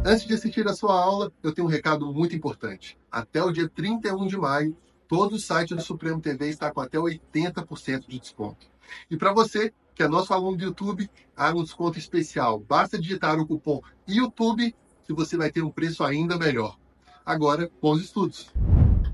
Antes de assistir a sua aula, eu tenho um recado muito importante. Até o dia 31 de maio, todo o site do Supremo TV está com até 80% de desconto. E para você, que é nosso aluno do YouTube, há um desconto especial. Basta digitar o cupom YouTube que você vai ter um preço ainda melhor. Agora, bons estudos!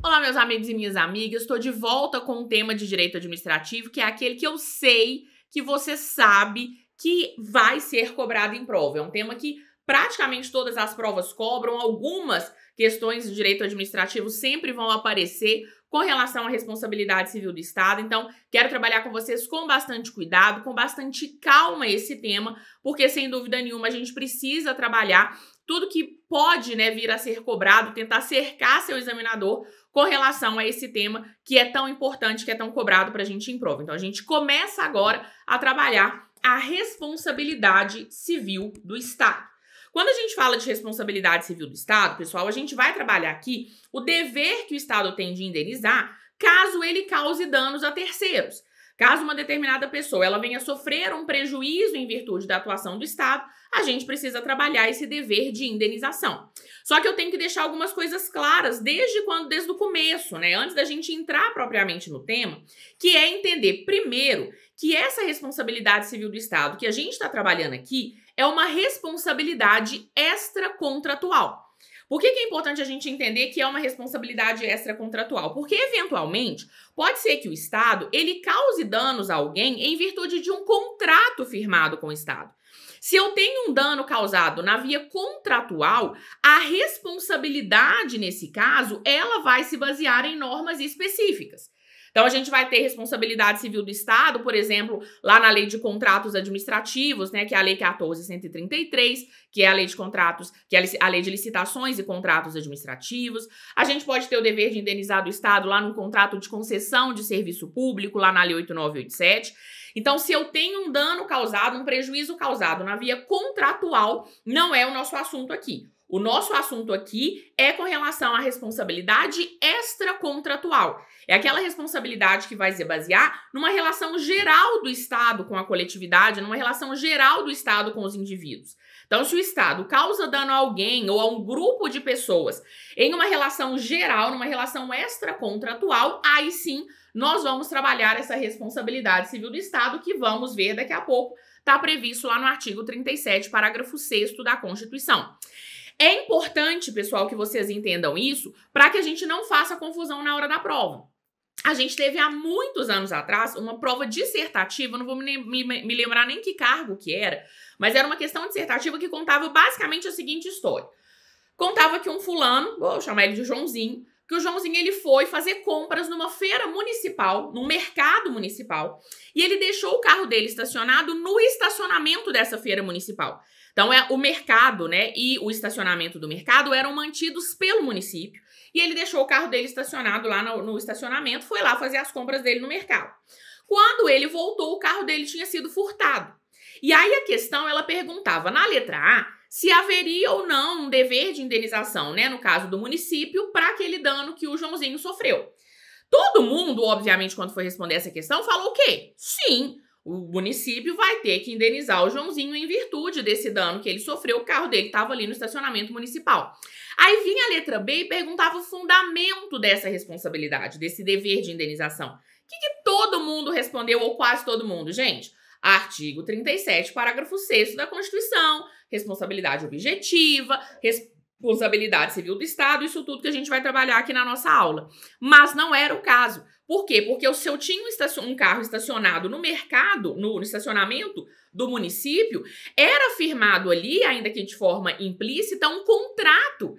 Olá, meus amigos e minhas amigas. Estou de volta com um tema de direito administrativo, que é aquele que eu sei que você sabe que vai ser cobrado em prova. É um tema que praticamente todas as provas cobram. Algumas questões de direito administrativo sempre vão aparecer com relação à responsabilidade civil do Estado. Então, quero trabalhar com vocês com bastante cuidado, com bastante calma esse tema, porque, sem dúvida nenhuma, a gente precisa trabalhar tudo que pode, vir a ser cobrado, tentar cercar seu examinador com relação a esse tema que é tão importante, que é tão cobrado para a gente em prova. Então, a gente começa agora a trabalhar a responsabilidade civil do Estado. Quando a gente fala de responsabilidade civil do Estado, pessoal, a gente vai trabalhar aqui o dever que o Estado tem de indenizar caso ele cause danos a terceiros. Caso uma determinada pessoa ela venha sofrer um prejuízo em virtude da atuação do Estado, a gente precisa trabalhar esse dever de indenização. Só que eu tenho que deixar algumas coisas claras desde o começo, antes da gente entrar propriamente no tema, que é entender, primeiro, que essa responsabilidade civil do Estado que a gente está trabalhando aqui é uma responsabilidade extracontratual. Por que é importante a gente entender que é uma responsabilidade extracontratual? Porque, eventualmente, pode ser que o Estado ele cause danos a alguém em virtude de um contrato firmado com o Estado. Se eu tenho um dano causado na via contratual, a responsabilidade, nesse caso, ela vai se basear em normas específicas. Então, a gente vai ter responsabilidade civil do Estado, por exemplo, lá na Lei de Contratos Administrativos, que é a Lei 14.133, que é a Lei de Contratos, que é a Lei de Licitações e Contratos Administrativos. A gente pode ter o dever de indenizar do Estado lá no contrato de concessão de serviço público, lá na Lei 8.987. Então, se eu tenho um dano causado, um prejuízo causado na via contratual, não é o nosso assunto aqui. O nosso assunto aqui é com relação à responsabilidade extracontratual. É aquela responsabilidade que vai se basear numa relação geral do Estado com a coletividade, numa relação geral do Estado com os indivíduos. Então, se o Estado causa dano a alguém ou a um grupo de pessoas em uma relação geral, numa relação extracontratual, aí sim nós vamos trabalhar essa responsabilidade civil do Estado, que vamos ver daqui a pouco, está previsto lá no artigo 37, parágrafo 6º da Constituição. É importante, pessoal, que vocês entendam isso para que a gente não faça confusão na hora da prova. A gente teve há muitos anos atrás uma prova dissertativa, não vou me lembrar nem que cargo que era, mas era uma questão dissertativa que contava basicamente a seguinte história. Contava que um fulano, vou chamar ele de Joãozinho, que o Joãozinho ele foi fazer compras numa feira municipal, num mercado municipal, e ele deixou o carro dele estacionado no estacionamento dessa feira municipal. Então, o mercado, e o estacionamento do mercado eram mantidos pelo município, e ele deixou o carro dele estacionado lá no estacionamento, foi lá fazer as compras dele no mercado. Quando ele voltou, o carro dele tinha sido furtado. E aí a questão, ela perguntava na letra A, se haveria ou não um dever de indenização, no caso do município, para aquele dano que o Joãozinho sofreu. Todo mundo, obviamente, quando foi responder essa questão, falou o quê? Sim, o município vai ter que indenizar o Joãozinho em virtude desse dano que ele sofreu, o carro dele estava ali no estacionamento municipal. Aí vinha a letra B e perguntava o fundamento dessa responsabilidade, desse dever de indenização. O que todo mundo respondeu, ou quase todo mundo, gente? Artigo 37, parágrafo 6º da Constituição, responsabilidade objetiva, responsabilidade civil do Estado, isso tudo que a gente vai trabalhar aqui na nossa aula. Mas não era o caso. Por quê? Porque se eu tinha um carro estacionado no mercado, no estacionamento do município, era firmado ali, ainda que de forma implícita, um contrato,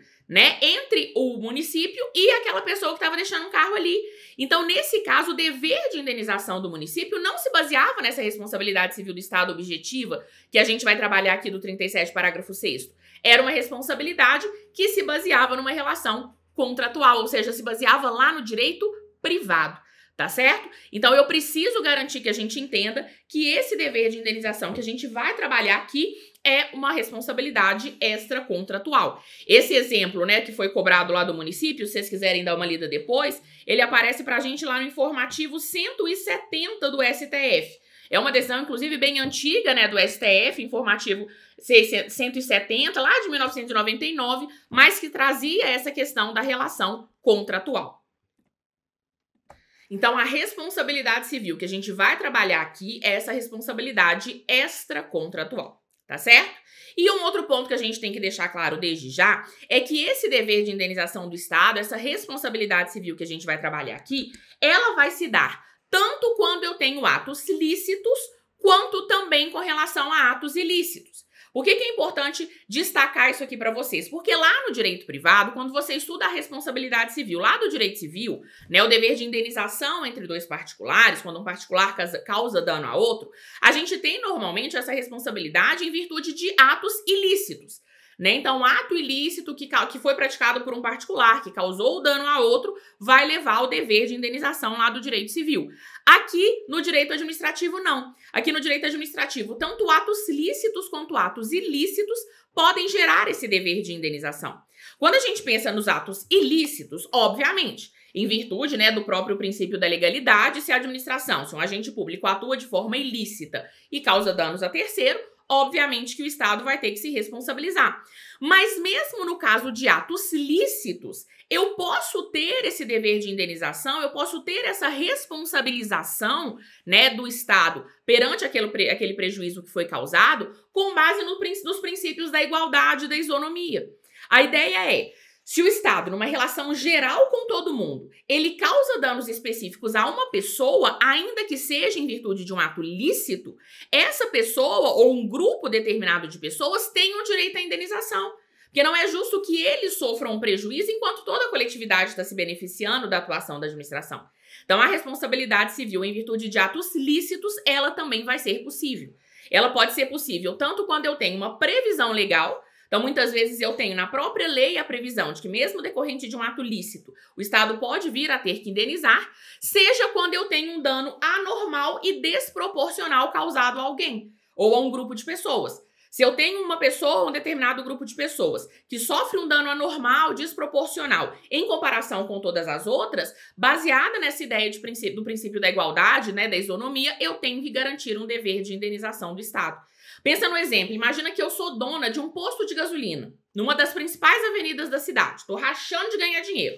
entre o município e aquela pessoa que estava deixando um carro ali. Então, nesse caso, o dever de indenização do município não se baseava nessa responsabilidade civil do Estado objetiva, que a gente vai trabalhar aqui do 37, parágrafo 6º. Era uma responsabilidade que se baseava numa relação contratual, ou seja, se baseava lá no direito privado, tá certo? Então, eu preciso garantir que a gente entenda que esse dever de indenização que a gente vai trabalhar aqui é uma responsabilidade extracontratual. Esse exemplo, que foi cobrado lá do município, se vocês quiserem dar uma lida depois, ele aparece pra gente lá no informativo 170 do STF. É uma decisão, inclusive, bem antiga, né, do STF, informativo 170, lá de 1999, mas que trazia essa questão da relação contratual. Então, a responsabilidade civil que a gente vai trabalhar aqui é essa responsabilidade extracontratual, tá certo? E um outro ponto que a gente tem que deixar claro desde já é que esse dever de indenização do Estado, essa responsabilidade civil que a gente vai trabalhar aqui, ela vai se dar tanto quando eu tenho atos lícitos, quanto também com relação a atos ilícitos. Por que é importante destacar isso aqui para vocês? Porque lá no direito privado, quando você estuda a responsabilidade civil, lá do direito civil, né, o dever de indenização entre dois particulares, quando um particular causa dano a outro, a gente tem normalmente essa responsabilidade em virtude de atos ilícitos. Né? Então, um ato ilícito que foi praticado por um particular, que causou dano a outro, vai levar ao dever de indenização lá do direito civil. Aqui, no direito administrativo, não. Aqui no direito administrativo, tanto atos lícitos quanto atos ilícitos podem gerar esse dever de indenização. Quando a gente pensa nos atos ilícitos, obviamente, em virtude, né, do próprio princípio da legalidade, se um agente público atua de forma ilícita e causa danos a terceiro, obviamente que o Estado vai ter que se responsabilizar. Mas mesmo no caso de atos lícitos, eu posso ter esse dever de indenização, eu posso ter essa responsabilização, né, do Estado perante aquele prejuízo que foi causado com base nos princípios da igualdade e da isonomia. A ideia é, se o Estado, numa relação geral com todo mundo, ele causa danos específicos a uma pessoa, ainda que seja em virtude de um ato lícito, essa pessoa ou um grupo determinado de pessoas tem o direito à indenização. Porque não é justo que eles sofram um prejuízo enquanto toda a coletividade está se beneficiando da atuação da administração. Então, a responsabilidade civil em virtude de atos lícitos, ela também vai ser possível. Ela pode ser possível tanto quando eu tenho uma previsão legal. Então, muitas vezes eu tenho na própria lei a previsão de que mesmo decorrente de um ato lícito, o Estado pode vir a ter que indenizar, seja quando eu tenho um dano anormal e desproporcional causado a alguém ou a um grupo de pessoas. Se eu tenho uma pessoa, um determinado grupo de pessoas, que sofre um dano anormal, desproporcional, em comparação com todas as outras, baseada nessa ideia do princípio da igualdade, né, da isonomia, eu tenho que garantir um dever de indenização do Estado. Pensa no exemplo, imagina que eu sou dona de um posto de gasolina, numa das principais avenidas da cidade, estou rachando de ganhar dinheiro.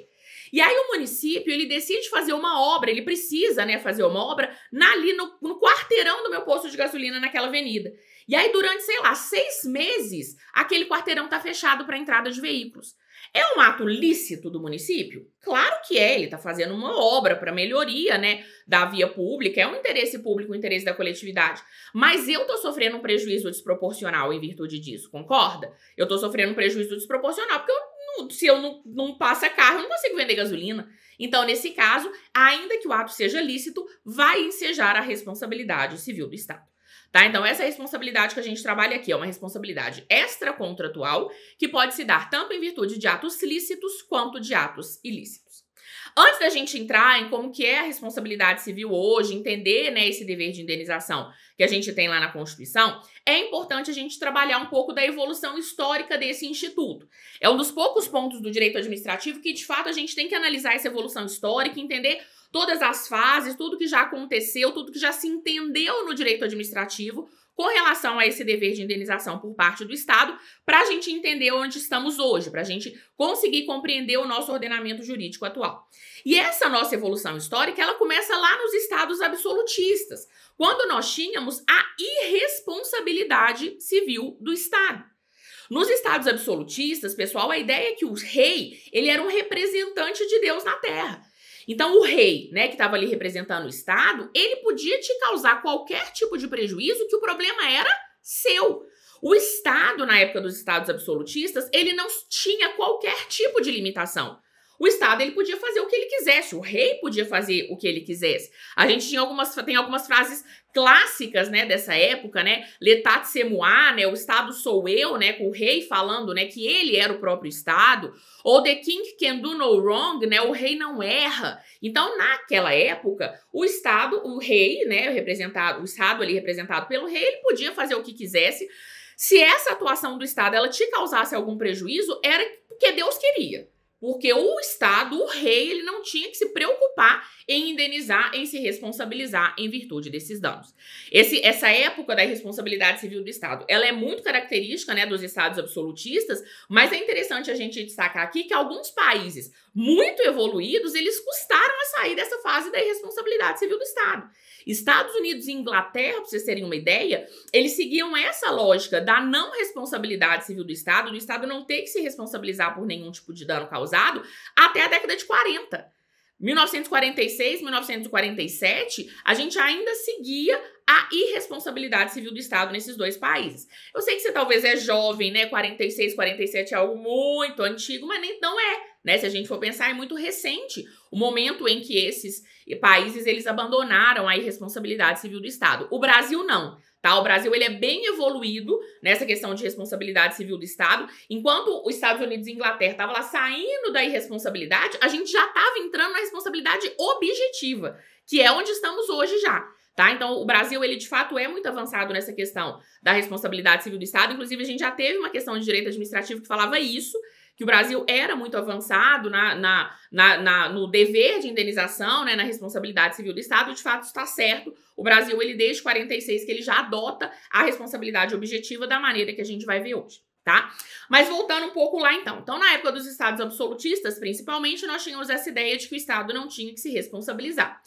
E aí o município, ele decide fazer uma obra, ele precisa, né, fazer uma obra ali no quarteirão do meu posto de gasolina naquela avenida. E aí durante, sei lá, 6 meses, aquele quarteirão tá fechado para entrada de veículos. É um ato lícito do município? Claro que é, ele tá fazendo uma obra para melhoria, né, da via pública, é um interesse público, um interesse da coletividade. Mas eu tô sofrendo um prejuízo desproporcional em virtude disso, concorda? Eu tô sofrendo um prejuízo desproporcional porque se eu não passa carro, eu não consigo vender gasolina. Então, nesse caso, ainda que o ato seja lícito, vai ensejar a responsabilidade civil do Estado. Tá? Então, essa responsabilidade que a gente trabalha aqui é uma responsabilidade extracontratual que pode se dar tanto em virtude de atos lícitos quanto de atos ilícitos. Antes da gente entrar em como que é a responsabilidade civil hoje, entender, né, esse dever de indenização que a gente tem lá na Constituição, é importante a gente trabalhar um pouco da evolução histórica desse instituto. É um dos poucos pontos do direito administrativo que, de fato, a gente tem que analisar essa evolução histórica e entender todas as fases, tudo que já aconteceu, tudo que já se entendeu no direito administrativo com relação a esse dever de indenização por parte do Estado, para a gente entender onde estamos hoje, para a gente conseguir compreender o nosso ordenamento jurídico atual. E essa nossa evolução histórica, ela começa lá nos estados absolutistas, quando nós tínhamos a irresponsabilidade civil do Estado. Nos estados absolutistas, pessoal, a ideia é que o rei, ele era um representante de Deus na Terra. Então, o rei, né, que estava ali representando o Estado, ele podia te causar qualquer tipo de prejuízo que o problema era seu. O Estado, na época dos estados absolutistas, ele não tinha qualquer tipo de limitação. O Estado, ele podia fazer o que ele quisesse, o rei podia fazer o que ele quisesse. A gente tem algumas frases clássicas, né, dessa época, né, l'état c'est moi, né, o Estado sou eu, né, com o rei falando, né, que ele era o próprio Estado, ou the king can do no wrong, né, o rei não erra. Então, naquela época, o Estado, o rei, né, o Estado ali representado pelo rei, ele podia fazer o que quisesse. Se essa atuação do Estado, ela te causasse algum prejuízo, era porque Deus queria. Porque o Estado, o rei, ele não tinha que se preocupar em indenizar, em se responsabilizar em virtude desses danos. Essa época da irresponsabilidade civil do Estado, ela é muito característica, né, dos estados absolutistas, mas é interessante a gente destacar aqui que alguns países muito evoluídos, eles custaram a sair dessa fase da irresponsabilidade civil do Estado. Estados Unidos e Inglaterra, para vocês terem uma ideia, eles seguiam essa lógica da não responsabilidade civil do Estado não ter que se responsabilizar por nenhum tipo de dano causado até a década de 40. 1946, 1947, a gente ainda seguia a irresponsabilidade civil do Estado nesses dois países. Eu sei que você talvez é jovem, né? 46, 47 é algo muito antigo, mas nem não é, né? Se a gente for pensar, é muito recente o momento em que esses países eles abandonaram a irresponsabilidade civil do Estado. O Brasil não. Tá? O Brasil ele é bem evoluído nessa questão de responsabilidade civil do Estado. Enquanto os Estados Unidos e Inglaterra estavam lá saindo da irresponsabilidade, a gente já estava entrando na responsabilidade objetiva, que é onde estamos hoje já. Tá? Então, o Brasil, ele de fato é muito avançado nessa questão da responsabilidade civil do Estado. Inclusive, a gente já teve uma questão de direito administrativo que falava isso, que o Brasil era muito avançado no dever de indenização, né, na responsabilidade civil do Estado. De fato, está certo. O Brasil, ele desde 46, que ele já adota a responsabilidade objetiva da maneira que a gente vai ver hoje, tá? Mas voltando um pouco lá, então. Então, na época dos estados absolutistas, principalmente, nós tínhamos essa ideia de que o Estado não tinha que se responsabilizar.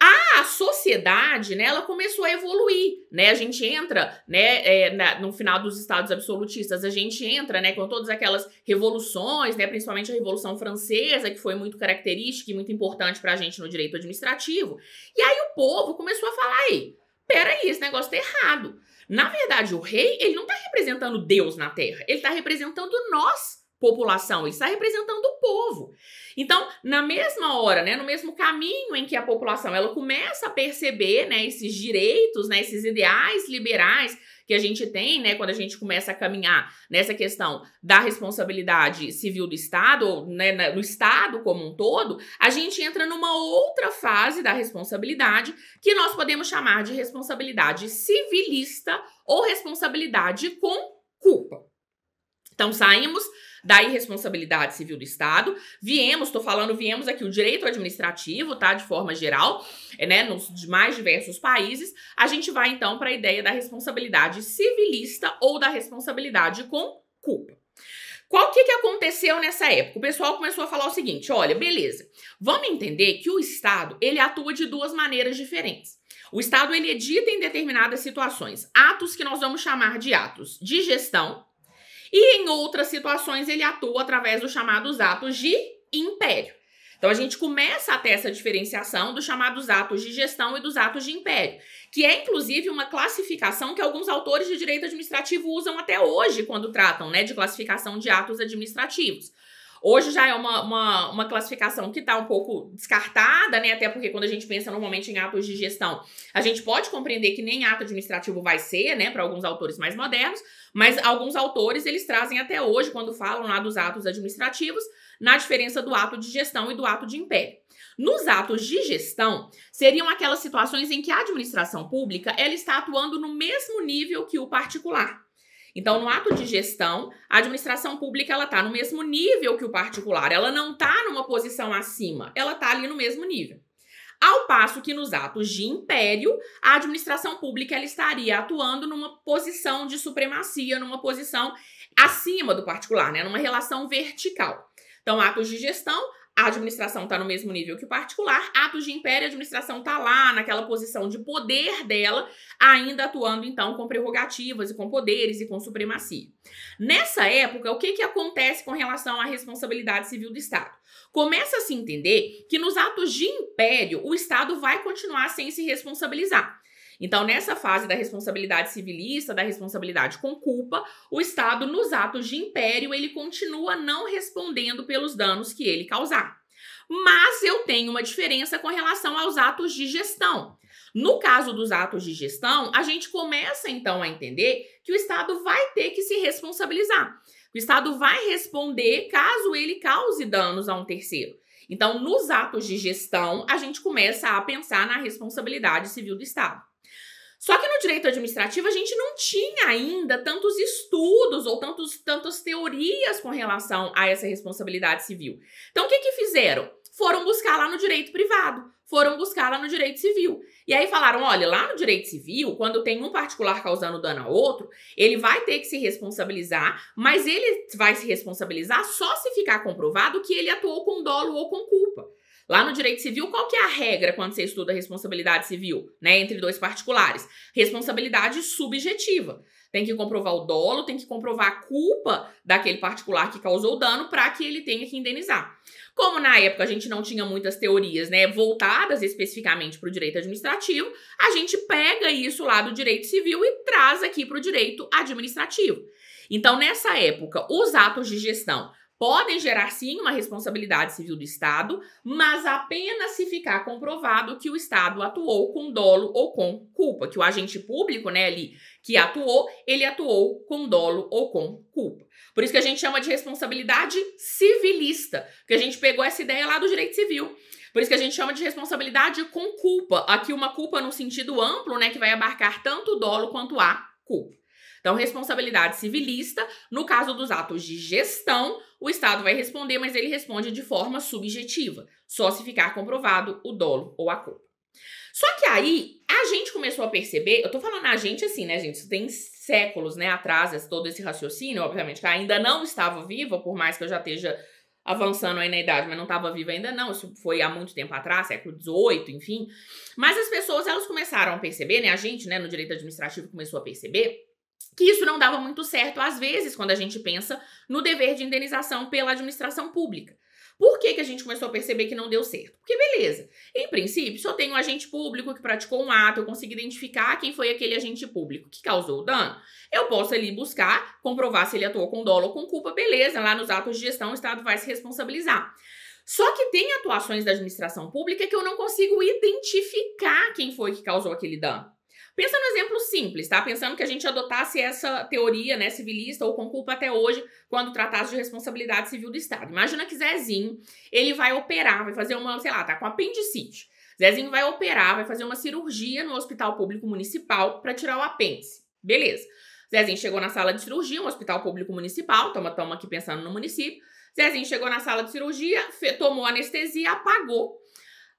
A sociedade, né, ela começou a evoluir, né, a gente entra, né, no final dos estados absolutistas, a gente entra, né, com todas aquelas revoluções, né, principalmente a Revolução Francesa, que foi muito característica e muito importante pra gente no direito administrativo, e aí o povo começou a falar aí, peraí, esse negócio tá errado. Na verdade, o rei, ele não tá representando Deus na Terra, ele tá representando nós, população, ele está representando o povo. Então, na mesma hora, né, no mesmo caminho em que a população ela começa a perceber, né, esses direitos, né, esses ideais liberais que a gente tem, né, quando a gente começa a caminhar nessa questão da responsabilidade civil do Estado, ou, né, no Estado como um todo, a gente entra numa outra fase da responsabilidade que nós podemos chamar de responsabilidade civilista ou responsabilidade com culpa. Então, saímos da irresponsabilidade civil do Estado, viemos aqui o direito administrativo, tá, de forma geral, né, nos mais diversos países, a gente vai então para a ideia da responsabilidade civilista ou da responsabilidade com culpa. Qual que aconteceu nessa época? O pessoal começou a falar o seguinte, olha, beleza, vamos entender que o Estado, ele atua de duas maneiras diferentes. O Estado, ele edita em determinadas situações atos que nós vamos chamar de atos de gestão, e em outras situações ele atua através dos chamados atos de império. Então a gente começa a ter essa diferenciação dos chamados atos de gestão e dos atos de império, que é inclusive uma classificação que alguns autores de direito administrativo usam até hoje quando tratam, né, de classificação de atos administrativos. Hoje já é uma classificação que está um pouco descartada, né? Até porque quando a gente pensa normalmente em atos de gestão, a gente pode compreender que nem ato administrativo vai ser, né? Para alguns autores mais modernos, mas alguns autores, eles trazem até hoje, quando falam lá dos atos administrativos, na diferença do ato de gestão e do ato de império. Nos atos de gestão, seriam aquelas situações em que a administração pública, ela está atuando no mesmo nível que o particular. Então, no ato de gestão, a administração pública ela está no mesmo nível que o particular. Ela não está numa posição acima, ela está ali no mesmo nível. Ao passo que nos atos de império, a administração pública ela estaria atuando numa posição de supremacia, numa posição acima do particular, né? Numa relação vertical. Então, atos de gestão, a administração está no mesmo nível que o particular. Atos de império, a administração está lá naquela posição de poder dela, ainda atuando então com prerrogativas e com poderes e com supremacia. Nessa época, o que acontece com relação à responsabilidade civil do Estado? Começa a se entender que nos atos de império, o Estado vai continuar sem se responsabilizar. Então, nessa fase da responsabilidade civilista, da responsabilidade com culpa, o Estado, nos atos de império, ele continua não respondendo pelos danos que ele causar. Mas eu tenho uma diferença com relação aos atos de gestão. No caso dos atos de gestão, a gente começa, então, a entender que o Estado vai ter que se responsabilizar. O Estado vai responder caso ele cause danos a um terceiro. Então, nos atos de gestão, a gente começa a pensar na responsabilidade civil do Estado. Só que no direito administrativo a gente não tinha ainda tantos estudos ou tantas teorias com relação a essa responsabilidade civil. Então, o que fizeram? Foram buscar lá no direito privado, foram buscar lá no direito civil. E aí falaram, olha, lá no direito civil, quando tem um particular causando dano a outro, ele vai ter que se responsabilizar, mas ele vai se responsabilizar só se ficar comprovado que ele atuou com dolo ou com culpa. Lá no direito civil, qual que é a regra quando você estuda a responsabilidade civil, né, entre dois particulares? Responsabilidade subjetiva. Tem que comprovar o dolo, tem que comprovar a culpa daquele particular que causou o dano para que ele tenha que indenizar. Como na época a gente não tinha muitas teorias, né, voltadas especificamente para o direito administrativo, a gente pega isso lá do direito civil e traz aqui para o direito administrativo. Então, nessa época, os atos de gestão podem gerar, sim, uma responsabilidade civil do Estado, mas apenas se ficar comprovado que o Estado atuou com dolo ou com culpa, que o agente público, né, ali, que atuou, ele atuou com dolo ou com culpa. Por isso que a gente chama de responsabilidade civilista, porque a gente pegou essa ideia lá do direito civil. Por isso que a gente chama de responsabilidade com culpa. Aqui uma culpa no sentido amplo, né, que vai abarcar tanto o dolo quanto a culpa. Então, responsabilidade civilista, no caso dos atos de gestão, o Estado vai responder, mas ele responde de forma subjetiva, só se ficar comprovado o dolo ou a culpa. Só que aí, a gente começou a perceber, eu tô falando a gente assim, né, gente, isso tem séculos, né, atrás, todo esse raciocínio, obviamente, que ainda não estava viva, por mais que eu já esteja avançando aí na idade, mas não estava viva ainda não, isso foi há muito tempo atrás, século XVIII, enfim. Mas as pessoas, elas começaram a perceber, né, a gente, né, no direito administrativo começou a perceber que isso não dava muito certo, às vezes, quando a gente pensa no dever de indenização pela administração pública. Por que a gente começou a perceber que não deu certo? Porque, beleza, em princípio, se eu tenho um agente público que praticou um ato, eu consigo identificar quem foi aquele agente público que causou o dano, eu posso ali buscar, comprovar se ele atuou com dolo ou com culpa, beleza, lá nos atos de gestão o Estado vai se responsabilizar. Só que tem atuações da administração pública que eu não consigo identificar quem foi que causou aquele dano. Pensa no exemplo simples, tá? Pensando que a gente adotasse essa teoria, né, civilista ou com culpa até hoje, quando tratasse de responsabilidade civil do Estado. Imagina que Zezinho, ele vai operar, vai fazer uma, sei lá, tá com apendicite. Zezinho vai operar, vai fazer uma cirurgia no hospital público municipal para tirar o apêndice. Beleza. Zezinho chegou na sala de cirurgia, um hospital público municipal, estamos aqui pensando no município. Zezinho chegou na sala de cirurgia, tomou anestesia, apagou.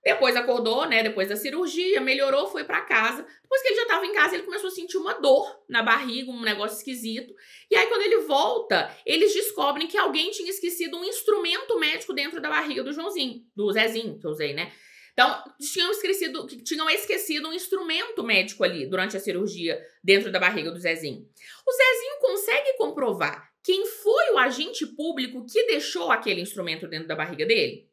Depois acordou, né, depois da cirurgia, melhorou, foi pra casa. Depois que ele já tava em casa, ele começou a sentir uma dor na barriga, um negócio esquisito. E aí, quando ele volta, eles descobrem que alguém tinha esquecido um instrumento médico dentro da barriga do Joãozinho, do Zezinho, que eu usei, né? Então, tinham esquecido um instrumento médico ali, durante a cirurgia, dentro da barriga do Zezinho. O Zezinho consegue comprovar quem foi o agente público que deixou aquele instrumento dentro da barriga dele?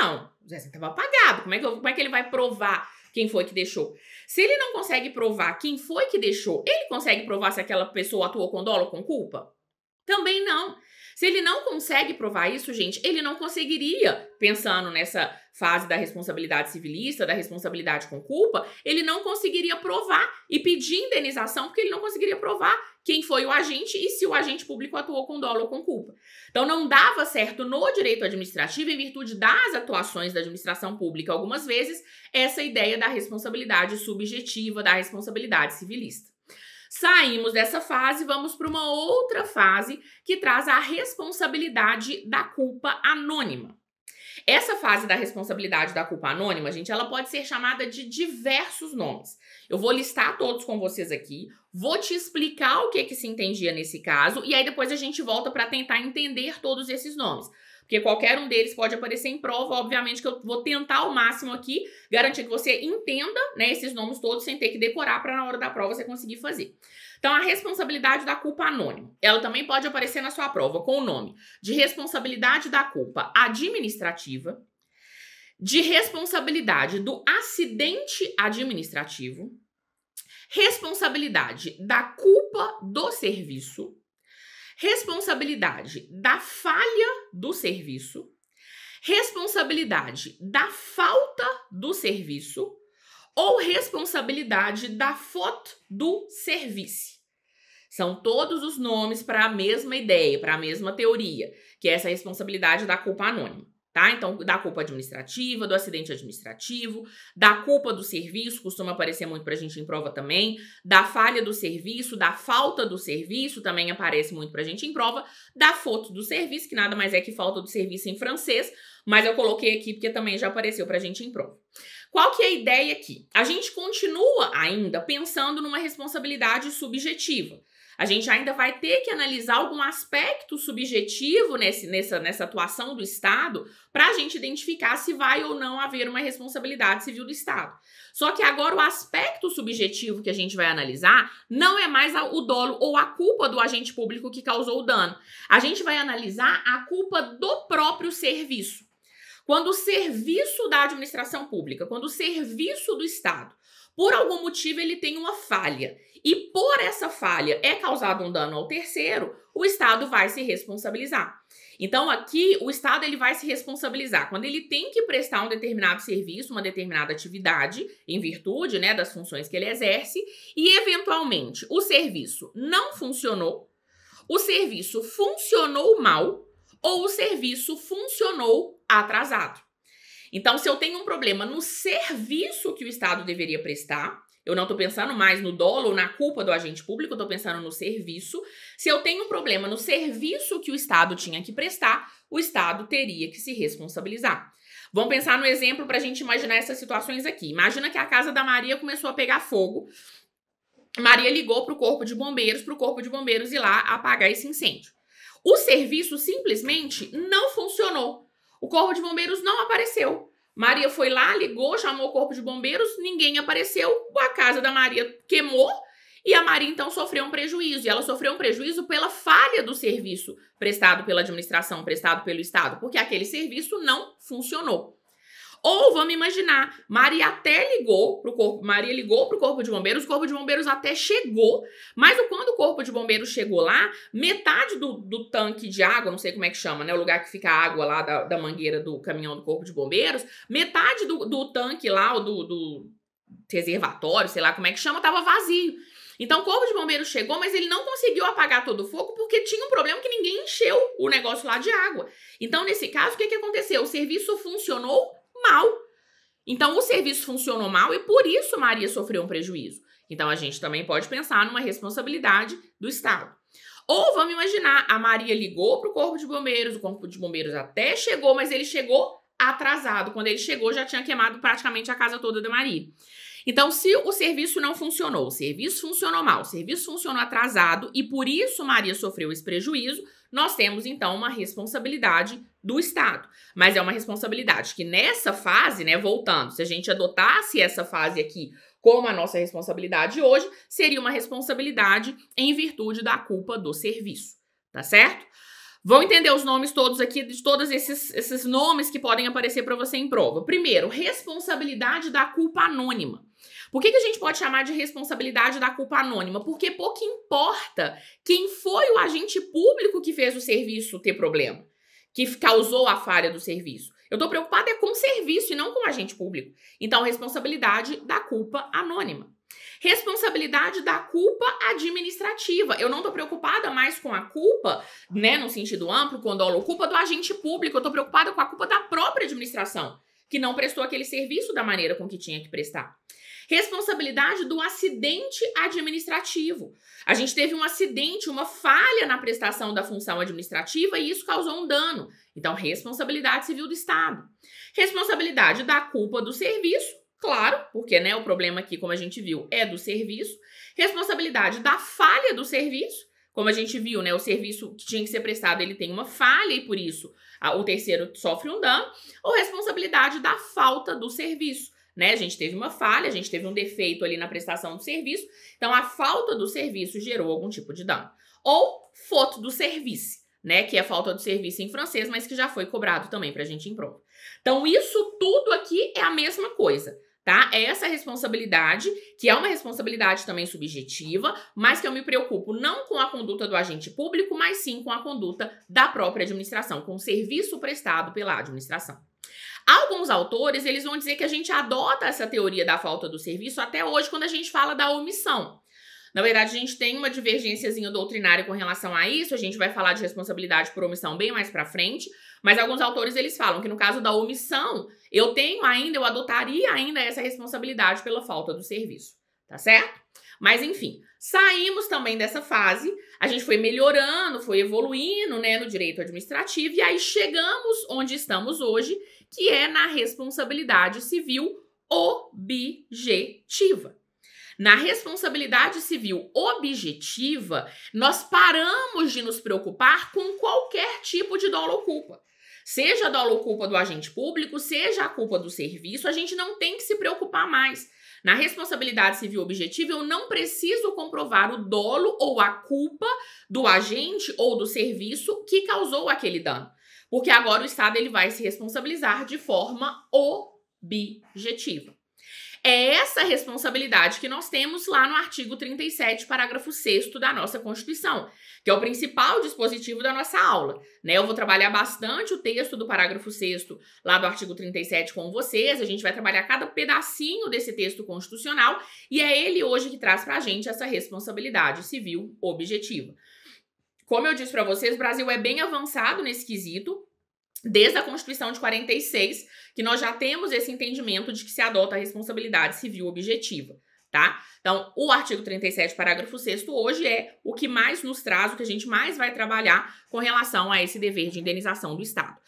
Não, o Zezinho estava apagado. Como é que ele vai provar quem foi que deixou? Se ele não consegue provar quem foi que deixou, ele consegue provar se aquela pessoa atuou com dolo ou com culpa? Também não. Se ele não consegue provar isso, gente, ele não conseguiria, pensando nessa fase da responsabilidade civilista, da responsabilidade com culpa, ele não conseguiria provar e pedir indenização, porque ele não conseguiria provar quem foi o agente e se o agente público atuou com dolo ou com culpa. Então, não dava certo no direito administrativo, em virtude das atuações da administração pública, algumas vezes, essa ideia da responsabilidade subjetiva, da responsabilidade civilista. Saímos dessa fase, vamos para uma outra fase que traz a responsabilidade da culpa anônima. Essa fase da responsabilidade da culpa anônima, gente, ela pode ser chamada de diversos nomes. Eu vou listar todos com vocês aqui, vou te explicar o que se entendia nesse caso e aí depois a gente volta para tentar entender todos esses nomes. Porque qualquer um deles pode aparecer em prova, obviamente que eu vou tentar ao máximo aqui garantir que você entenda, né, esses nomes todos sem ter que decorar para na hora da prova você conseguir fazer. Então, a responsabilidade da culpa anônima, ela também pode aparecer na sua prova com o nome de responsabilidade da culpa administrativa, de responsabilidade do acidente administrativo, responsabilidade da culpa do serviço, responsabilidade da falha do serviço, responsabilidade da falta do serviço ou responsabilidade da faute do serviço. São todos os nomes para a mesma ideia, para a mesma teoria, que é essa responsabilidade da culpa anônima. tá? Então, da culpa administrativa, do acidente administrativo, da culpa do serviço, costuma aparecer muito pra gente em prova também, da falha do serviço, da falta do serviço, também aparece muito pra gente em prova, da faute do serviço, que nada mais é que falta do serviço em francês, mas eu coloquei aqui porque também já apareceu pra gente em prova. Qual que é a ideia aqui? A gente continua ainda pensando numa responsabilidade subjetiva. A gente ainda vai ter que analisar algum aspecto subjetivo nessa atuação do Estado para a gente identificar se vai ou não haver uma responsabilidade civil do Estado. Só que agora o aspecto subjetivo que a gente vai analisar não é mais o dolo ou a culpa do agente público que causou o dano. A gente vai analisar a culpa do próprio serviço. Quando o serviço da administração pública, quando o serviço do Estado, por algum motivo ele tem uma falha e por essa falha é causado um dano ao terceiro, o Estado vai se responsabilizar. Então aqui o Estado ele vai se responsabilizar quando ele tem que prestar um determinado serviço, uma determinada atividade em virtude, né, das funções que ele exerce e eventualmente o serviço não funcionou, o serviço funcionou mal ou o serviço funcionou atrasado. Então, se eu tenho um problema no serviço que o Estado deveria prestar, eu não estou pensando mais no dolo ou na culpa do agente público, eu estou pensando no serviço. Se eu tenho um problema no serviço que o Estado tinha que prestar, o Estado teria que se responsabilizar. Vamos pensar no exemplo para a gente imaginar essas situações aqui. Imagina que a casa da Maria começou a pegar fogo. Maria ligou para o corpo de bombeiros ir lá apagar esse incêndio. O serviço simplesmente não funcionou. O corpo de bombeiros não apareceu. Maria foi lá, ligou, chamou o corpo de bombeiros, ninguém apareceu, a casa da Maria queimou e a Maria então sofreu um prejuízo. E ela sofreu um prejuízo pela falha do serviço prestado pela administração, prestado pelo Estado, porque aquele serviço não funcionou. Ou vamos imaginar, Maria ligou pro corpo de bombeiros, o corpo de bombeiros até chegou, mas quando o corpo de bombeiros chegou lá, metade do tanque de água, não sei como é que chama, né, o lugar que fica a água lá da mangueira do caminhão do corpo de bombeiros, metade do tanque lá, ou do reservatório, sei lá como é que chama, tava vazio. Então o corpo de bombeiros chegou, mas ele não conseguiu apagar todo o fogo porque tinha um problema que ninguém encheu o negócio lá de água. Então nesse caso, o que aconteceu? O serviço funcionou mal. Então, o serviço funcionou mal e por isso Maria sofreu um prejuízo. Então, a gente também pode pensar numa responsabilidade do Estado. Ou vamos imaginar, a Maria ligou para o corpo de bombeiros, o corpo de bombeiros até chegou, mas ele chegou atrasado. Quando ele chegou, já tinha queimado praticamente a casa toda da Maria. Então, se o serviço não funcionou, o serviço funcionou mal, o serviço funcionou atrasado e por isso Maria sofreu esse prejuízo, nós temos, então, uma responsabilidade do Estado. Mas é uma responsabilidade que nessa fase, né, voltando, se a gente adotasse essa fase aqui como a nossa responsabilidade hoje, seria uma responsabilidade em virtude da culpa do serviço, tá certo? Vão entender os nomes todos aqui, de todos esses nomes que podem aparecer para você em prova. Primeiro, responsabilidade da culpa anônima. Por que a gente pode chamar de responsabilidade da culpa anônima? Porque pouco importa quem foi o agente público que fez o serviço ter problema, que causou a falha do serviço. Eu estou preocupada com o serviço e não com o agente público. Então, responsabilidade da culpa anônima. Responsabilidade da culpa administrativa. Eu não estou preocupada mais com a culpa, né, no sentido amplo, com dolo, culpa do agente público. Eu estou preocupada com a culpa da própria administração, que não prestou aquele serviço da maneira com que tinha que prestar. Responsabilidade do acidente administrativo. A gente teve um acidente, uma falha na prestação da função administrativa e isso causou um dano. Então, responsabilidade civil do Estado. Responsabilidade da culpa do serviço, claro, porque, né, o problema aqui, como a gente viu, é do serviço. Responsabilidade da falha do serviço. Como a gente viu, né, o serviço que tinha que ser prestado, ele tem uma falha e por isso o terceiro sofre um dano. Ou responsabilidade da falta do serviço. Né? A gente teve uma falha, a gente teve um defeito ali na prestação do serviço, então a falta do serviço gerou algum tipo de dano. Ou faute do service, né? Que é a falta do serviço em francês, mas que já foi cobrado também pra gente em prova. Então isso tudo aqui é a mesma coisa, tá? É essa responsabilidade, que é uma responsabilidade também subjetiva, mas que eu me preocupo não com a conduta do agente público, mas sim com a conduta da própria administração, com o serviço prestado pela administração. Alguns autores, eles vão dizer que a gente adota essa teoria da falta do serviço até hoje quando a gente fala da omissão. Na verdade, a gente tem uma divergênciazinha doutrinária com relação a isso, a gente vai falar de responsabilidade por omissão bem mais pra frente, mas alguns autores eles falam que no caso da omissão, eu adotaria ainda essa responsabilidade pela falta do serviço, tá certo? Mas enfim, saímos também dessa fase, a gente foi melhorando, foi evoluindo, né, no direito administrativo, e aí chegamos onde estamos hoje, que é na responsabilidade civil objetiva. Na responsabilidade civil objetiva, nós paramos de nos preocupar com qualquer tipo de dolo ou culpa. Seja a dolo ou culpa do agente público, seja a culpa do serviço, a gente não tem que se preocupar mais. Na responsabilidade civil objetiva, eu não preciso comprovar o dolo ou a culpa do agente ou do serviço que causou aquele dano. Porque agora o Estado ele vai se responsabilizar de forma objetiva. É essa responsabilidade que nós temos lá no artigo 37, parágrafo 6º da nossa Constituição, que é o principal dispositivo da nossa aula, né? Eu vou trabalhar bastante o texto do parágrafo 6º lá do artigo 37 com vocês, a gente vai trabalhar cada pedacinho desse texto constitucional e é ele hoje que traz pra gente essa responsabilidade civil objetiva. Como eu disse pra vocês, o Brasil é bem avançado nesse quesito, desde a Constituição de 46, que nós já temos esse entendimento de que se adota a responsabilidade civil objetiva, tá? Então, o artigo 37, parágrafo 6º, hoje é o que mais nos traz, o que a gente mais vai trabalhar com relação a esse dever de indenização do Estado.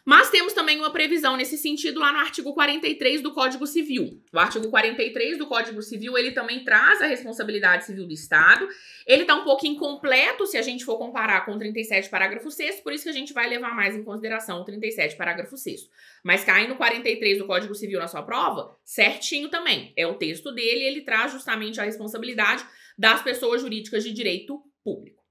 Mas temos também uma previsão nesse sentido lá no artigo 43 do Código Civil. O artigo 43 do Código Civil, ele também traz a responsabilidade civil do Estado. Ele tá um pouco incompleto se a gente for comparar com o 37, parágrafo 6º, por isso que a gente vai levar mais em consideração o 37, parágrafo 6º. Mas cai no 43 do Código Civil na sua prova, certinho também. É o texto dele, ele traz justamente a responsabilidade das pessoas jurídicas de direito público.